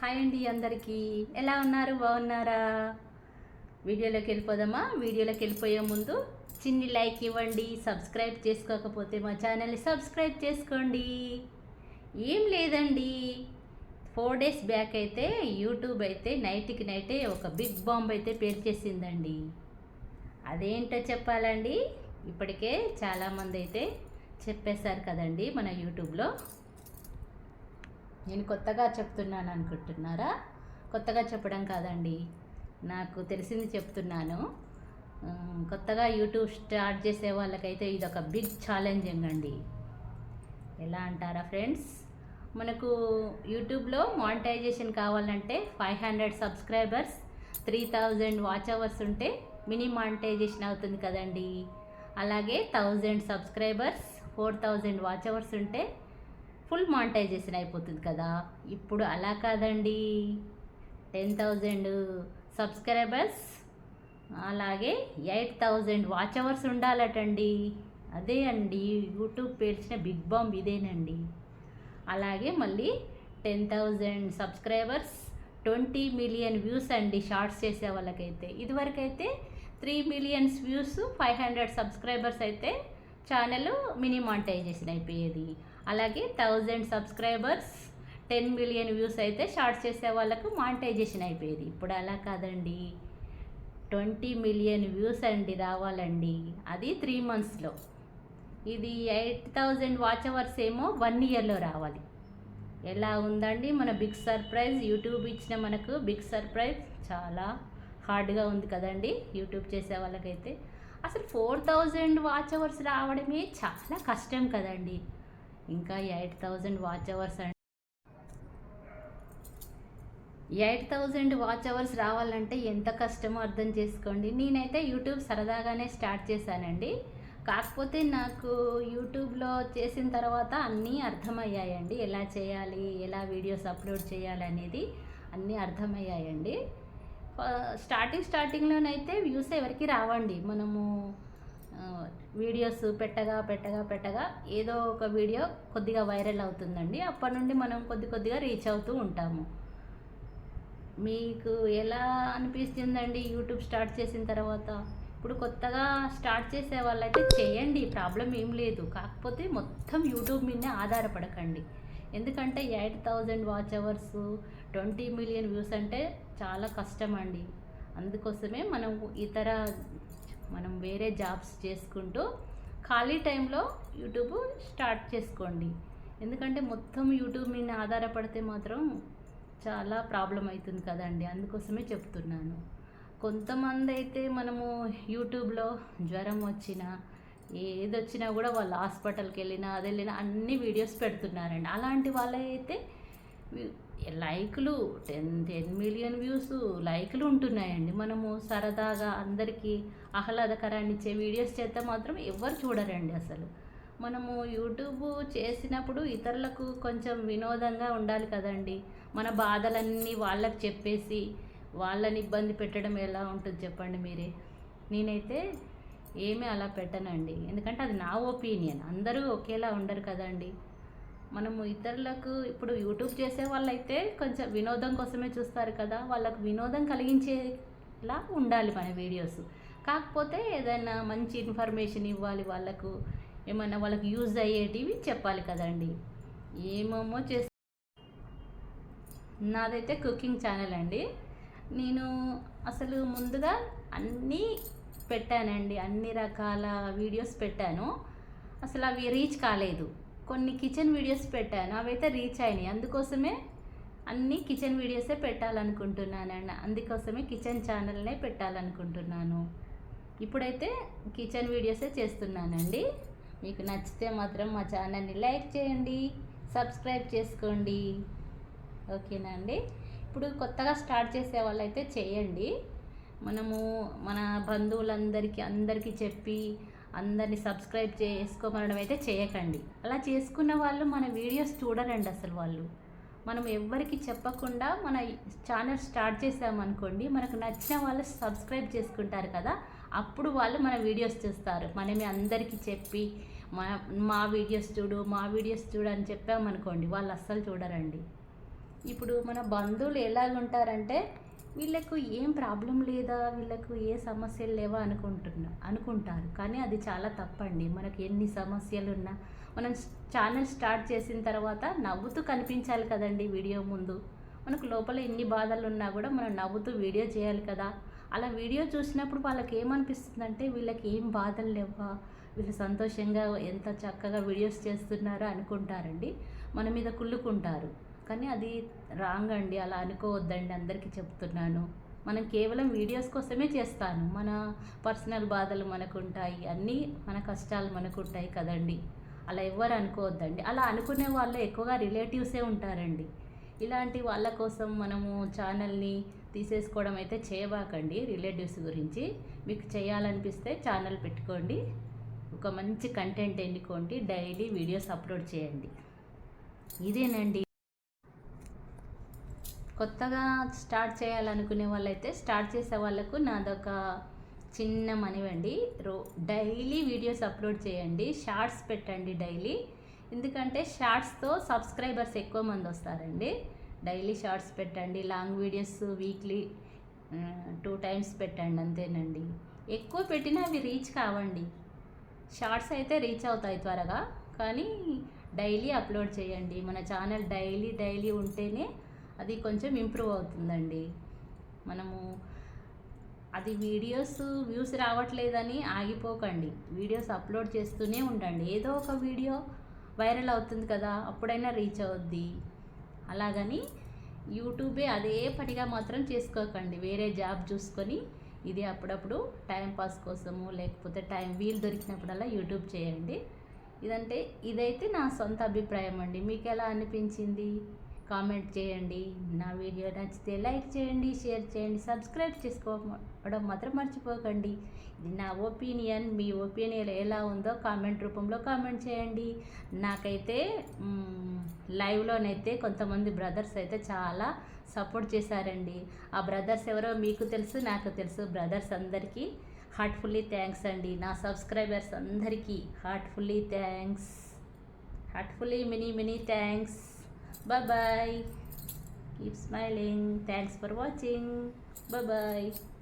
Hi అండి, అందరికీ ఎలా ఉన్నారు? బాగున్నారా? వీడియోలోకి వెళ్ళిపోదామా? వీడియోలోకి వెళ్ళిపోయే ముందు చిన్ని లైక్ ఇవ్వండి. సబ్స్క్రైబ్ చేసుకోకపోతే మా ఛానల్ని సబ్స్క్రైబ్ చేసుకోండి. ఏం లేదండి, 4 డేస్ బ్యాక్ అయితే యూట్యూబ్ అయితే నైట్కి నైటే ఒక బిగ్ బాంబ్ అయితే పేల్చేసిందండి. అదేంటో చెప్పాలండి. ఇప్పటికే చాలామంది అయితే చెప్పేశారు కదండి మన యూట్యూబ్లో. నేను కొత్తగా చెప్తున్నాను అనుకుంటున్నారా? కొత్తగా చెప్పడం కాదండి, నాకు తెలిసింది చెప్తున్నాను. కొత్తగా యూట్యూబ్ స్టార్ట్ చేసే వాళ్ళకైతే ఇదొక బిగ్ ఛాలెంజింగ్ అండి. ఎలా అంటారా ఫ్రెండ్స్? మనకు యూట్యూబ్లో మానిటైజేషన్ కావాలంటే 500 సబ్స్క్రైబర్స్, 3000 వాచ్ అవర్స్ ఉంటే మినీ మానిటైజేషన్ అవుతుంది కదండి. అలాగే 1000 సబ్స్క్రైబర్స్, 4000 వాచ్ అవర్స్ ఉంటే ఫుల్ మానిటైజేషన్ అయిపోతుంది కదా. ఇప్పుడు అలా కాదండి, 10,000 సబ్స్క్రైబర్స్ అలాగే 8,000 వాచ్ అవర్స్ ఉండాలటండి. అదే అండి యూట్యూబ్ పేర్చిన బిగ్ బాంబ్ ఇదేనండి. అలాగే మళ్ళీ 10,000 సబ్స్క్రైబర్స్, 20 మిలియన్ వ్యూస్ అండి షార్ట్స్ చేసే వాళ్ళకైతే. ఇదివరకైతే 3 మిలియన్స్ వ్యూస్, 500 సబ్స్క్రైబర్స్ అయితే ఛానల్ మినీ మానిటైజేషన్ అయిపోయేది. అలాగే 1000 సబ్స్క్రైబర్స్, 10 మిలియన్ వ్యూస్ అయితే షార్ట్స్ చేసే వాళ్ళకు మానిటైజేషన్ అయిపోయేది. ఇప్పుడు అలా కాదండి, 20 మిలియన్ వ్యూస్ అండి రావాలండి. అది 3 మంత్స్లో. ఇది 8,000 వాచ్ అవర్స్ ఏమో 1 ఇయర్లో రావాలి. ఎలా ఉందండి మన బిగ్ సర్ప్రైజ్? యూట్యూబ్ ఇచ్చిన మనకు బిగ్ సర్ప్రైజ్. చాలా హార్డ్గా ఉంది కదండి యూట్యూబ్ చేసే వాళ్ళకైతే. అసలు 4,000 వాచ్ అవర్స్ రావడమే చాలా కష్టం కదండి. ఇంకా 8,000 వాచ్ అవర్స్ 8,000 వాచ్ అవర్స్ రావాలంటే ఎంత కష్టమో అర్థం చేసుకోండి. నేనైతే యూట్యూబ్ సరదాగానే స్టార్ట్ చేశానండి. కాకపోతే నాకు యూట్యూబ్లో చేసిన తర్వాత అన్నీ అర్థమయ్యాయండి. ఎలా చేయాలి, ఎలా వీడియోస్ అప్లోడ్ చేయాలి అనేది అన్నీ అర్థమయ్యాయండి. స్టార్టింగ్లోనైతే వ్యూస్ ఎవరికి రావండి. మనము వీడియోస్ పెట్టగా ఏదో ఒక వీడియో కొద్దిగా వైరల్ అవుతుందండి. అప్పటి నుండి మనం కొద్దిగా రీచ్ అవుతూ ఉంటాము. మీకు ఎలా అనిపిస్తుందండి యూట్యూబ్ స్టార్ట్ చేసిన తర్వాత? ఇప్పుడు కొత్తగా స్టార్ట్ చేసే వాళ్ళైతే చేయండి, ప్రాబ్లం ఏం లేదు. కాకపోతే మొత్తం యూట్యూబ్ మీదనే ఆధారపడకండి. ఎందుకంటే 8,000 వాచ్ అవర్స్, 20 మిలియన్ వ్యూస్ అంటే చాలా కష్టం అండి. అందుకోసమే మనం వేరే జాబ్స్ చేసుకుంటూ ఖాళీ టైంలో యూట్యూబ్ స్టార్ట్ చేసుకోండి. ఎందుకంటే మొత్తం యూట్యూబ్ మీద ఆధారపడితే మాత్రం చాలా ప్రాబ్లం అవుతుంది కదండి. అందుకోసమే చెప్తున్నాను. కొంతమంది అయితే మనము యూట్యూబ్లో జ్వరం వచ్చినా ఏదొచ్చినా కూడా వాళ్ళు హాస్పిటల్కి వెళ్ళినా అన్ని వీడియోస్ పెడుతున్నారండి. అలాంటి వాళ్ళైతే లైకులు 10 మిలియన్ వ్యూస్ లైకులు ఉంటున్నాయండి. మనము సరదాగా అందరికీ ఆహ్లాదకరాన్ని ఇచ్చే వీడియోస్ చేస్తే మాత్రం ఎవరు చూడరండి అసలు. మనము యూట్యూబ్ చేసినప్పుడు ఇతరులకు కొంచెం వినోదంగా ఉండాలి కదండి. మన బాధలన్నీ వాళ్ళకి చెప్పేసి వాళ్ళని ఇబ్బంది పెట్టడం ఎలా ఉంటుంది చెప్పండి మీరే. నేనైతే ఏమీ అలా పెట్టనండి, ఎందుకంటే అది నా ఒపీనియన్. అందరూ ఒకేలా ఉండరు కదండి. మనము ఇతరులకు ఇప్పుడు యూట్యూబ్ చేసే వాళ్ళైతే కొంచెం వినోదం కోసమే చూస్తారు కదా. వాళ్ళకు వినోదం కలిగించేలా ఉండాలి మన వీడియోస్. కాకపోతే ఏదైనా మంచి ఇన్ఫర్మేషన్ ఇవ్వాలి, వాళ్ళకు ఏమన్నా వాళ్ళకి యూజ్ అయ్యేటివి చెప్పాలి కదండి. ఏమేమో నాదైతే కుకింగ్ ఛానల్ అండి. నేను అసలు ముందుగా అన్నీ పెట్టానండి, అన్ని రకాల వీడియోస్ పెట్టాను. అసలు అవి రీచ్ కాలేదు. కొన్ని కిచెన్ వీడియోస్ పెట్టాను, అవైతే రీచ్ అయినాయి. అందుకోసమే అన్ని కిచెన్ వీడియోసే పెట్టాలనుకుంటున్నానండి. అందుకోసమే కిచెన్ ఛానల్నే పెట్టాలనుకుంటున్నాను. ఇప్పుడైతే కిచెన్ వీడియోసే చేస్తున్నానండి. మీకు నచ్చితే మాత్రం మా ఛానల్ని లైక్ చేయండి, సబ్స్క్రైబ్ చేసుకోండి. ఓకేనా అండి? ఇప్పుడు కొత్తగా స్టార్ట్ చేసే వాళ్ళైతే చేయండి. మనము మన అందరికీ చెప్పి అందరినీ సబ్స్క్రైబ్ చేసుకోమనడం అయితే చేయకండి. అలా చేసుకున్న వాళ్ళు మన వీడియోస్ చూడరండి అసలు. మనం ఎవ్వరికి చెప్పకుండా మన ఛానల్ స్టార్ట్ చేసామనుకోండి, మనకు నచ్చిన వాళ్ళు సబ్స్క్రైబ్ చేసుకుంటారు కదా. అప్పుడు వాళ్ళు మన వీడియోస్ చూస్తారు. మనమే అందరికీ చెప్పి మా వీడియోస్ చూడు అని చెప్పామనుకోండి, వాళ్ళు అస్సలు చూడరండి. ఇప్పుడు మన బంధువులు ఎలాగుంటారంటే వీళ్ళకు ఏం ప్రాబ్లం లేదా, వీళ్ళకు ఏ సమస్యలు లేవా అనుకుంటారు. కానీ అది చాలా తప్పండి. మనకు ఎన్ని సమస్యలున్నా మనం ఛానల్ స్టార్ట్ చేసిన తర్వాత నవ్వుతూ కనిపించాలి కదండి వీడియో ముందు. మనకు లోపల ఎన్ని బాధలున్నా కూడా మనం నవ్వుతూ వీడియో చేయాలి కదా. అలా వీడియో చూసినప్పుడు వాళ్ళకి ఏమనిపిస్తుందంటే వీళ్ళకి ఏం బాధలు లేవా, వీళ్ళు సంతోషంగా ఎంత చక్కగా వీడియోస్ చేస్తున్నారో అనుకుంటారండి. మన మీద కుళ్ళుకుంటారు. కానీ అది రాంగ్ అండి. అలా అనుకోవద్దండి. అందరికీ చెప్తున్నాను. మనం కేవలం వీడియోస్ కోసమే చేస్తాను. మన పర్సనల్ బాధలు మనకుంటాయి, అన్నీ మన కష్టాలు మనకుంటాయి కదండి. అలా ఎవ్వరు అనుకోవద్దండి. అలా అనుకునే వాళ్ళు ఎక్కువగా రిలేటివ్సే ఉంటారండి. ఇలాంటి వాళ్ళ కోసం మనము ఛానల్ని తీసేసుకోవడం అయితే చేయబాకండి. రిలేటివ్స్ గురించి మీకు చేయాలనిపిస్తే ఛానల్ పెట్టుకోండి, ఒక మంచి కంటెంట్ ఎన్నుకోండి, డైలీ వీడియోస్ అప్లోడ్ చేయండి. ఇదేనండి. కొత్తగా స్టార్ట్ చేయాలనుకునే వాళ్ళైతే స్టార్ట్ చేసే వాళ్ళకు నాదొక చిన్న మనవండి. డైలీ వీడియోస్ అప్లోడ్ చేయండి, షార్ట్స్ పెట్టండి డైలీ. ఎందుకంటే షార్ట్స్తో సబ్స్క్రైబర్స్ ఎక్కువ మంది వస్తారండి. డైలీ షార్ట్స్ పెట్టండి, లాంగ్ వీడియోస్ వీక్లీ 2 times పెట్టండి, అంతేనండి. ఎక్కువ పెట్టినా అవి రీచ్ కావండి. షార్ట్స్ అయితే రీచ్ అవుతాయి త్వరగా, కానీ డైలీ అప్లోడ్ చేయండి. మన ఛానల్ డైలీ ఉంటేనే అది కొంచెం ఇంప్రూవ్ అవుతుందండి. మనము అది వీడియోస్ వ్యూస్ రావట్లేదని ఆగిపోకండి. వీడియోస్ అప్లోడ్ చేస్తూనే ఉండండి. ఏదో ఒక వీడియో వైరల్ అవుతుంది కదా, అప్పుడైనా రీచ్ అవుద్ది. అలాగని యూట్యూబే అదే పనిగా మాత్రం చేసుకోకండి. వేరే జాబ్ చూసుకొని ఇది అప్పుడప్పుడు టైంపాస్ కోసము, లేకపోతే వీలు దొరికినప్పుడల్లా యూట్యూబ్ చేయండి. ఇదైతే నా సొంత అభిప్రాయం అండి. మీకు ఎలా అనిపించింది కామెంట్ చేయండి. నా వీడియో నచ్చితే లైక్ చేయండి, షేర్ చేయండి, సబ్స్క్రైబ్ చేసుకోవడం మాత్రం మర్చిపోకండి. ఇది నా ఒపీనియన్. మీ ఒపీనియన్ ఎలా ఉందో కామెంట్ రూపంలో కామెంట్ చేయండి. నాకైతే లైవ్లోనైతే కొంతమంది బ్రదర్స్ అయితే చాలా సపోర్ట్ చేశారండి. ఆ బ్రదర్స్ ఎవరో మీకు తెలుసు, నాకు తెలుసు. బ్రదర్స్ అందరికీ హార్ట్ఫుల్లీ థ్యాంక్స్ అండి. నా సబ్స్క్రైబర్స్ అందరికీ heartfully thanks. Heartfully many thanks. Bye bye. Keep smiling. Thanks for watching. Bye bye.